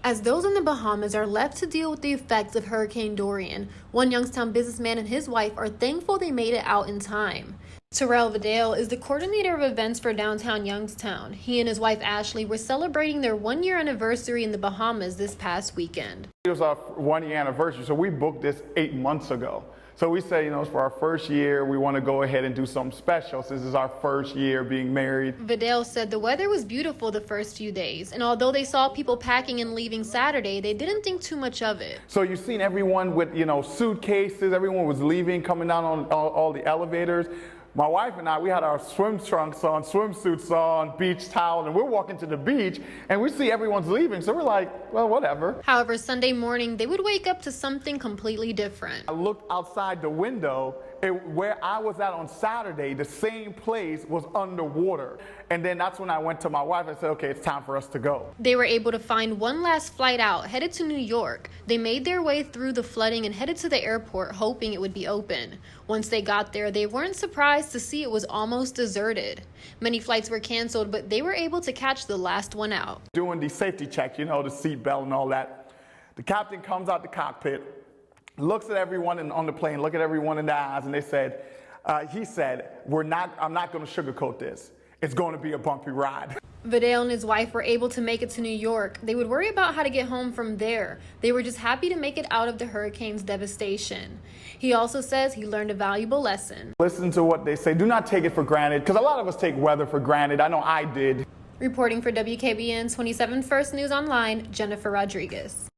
as those in the Bahamas are left to deal with the effects of Hurricane Dorian. One Youngstown businessman and his wife are thankful they made it out in time. Terrell Vidal is the coordinator of events for downtown Youngstown. He and his wife Ashley were celebrating their one-year anniversary in the Bahamas this past weekend. It was our one-year anniversary, so we booked this 8 months ago. So we say, for our first year, we want to go ahead and do something special since it's our first year being married. Vidal said the weather was beautiful the first few days, and although they saw people packing and leaving Saturday, they didn't think too much of it. So you've seen everyone with, suitcases, everyone was leaving, coming down on all the elevators. My wife and I, we had our swim trunks on, swimsuits on, beach towel, and we're walking to the beach, and we see everyone's leaving, so we're like, well, whatever. However, Sunday morning, they would wake up to something completely different. I looked outside the window, where I was at on Saturday, the same place was underwater. And then that's when I went to my wife and said, okay, it's time for us to go. They were able to find one last flight out, headed to New York. They made their way through the flooding and headed to the airport, hoping it would be open. Once they got there, they weren't surprised to see it was almost deserted. Many flights were canceled, but they were able to catch the last one out. Doing the safety check, the seat belt and all that. The captain comes out the cockpit, looks at everyone on the plane, look at everyone in the eyes, and he said, I'm not going to sugarcoat this. It's going to be a bumpy ride. Vidal and his wife were able to make it to New York. They would worry about how to get home from there. They were just happy to make it out of the hurricane's devastation. He also says he learned a valuable lesson. Listen to what they say. Do not take it for granted, because a lot of us take weather for granted. I know I did. Reporting for WKBN 27 First News Online, Jennifer Rodriguez.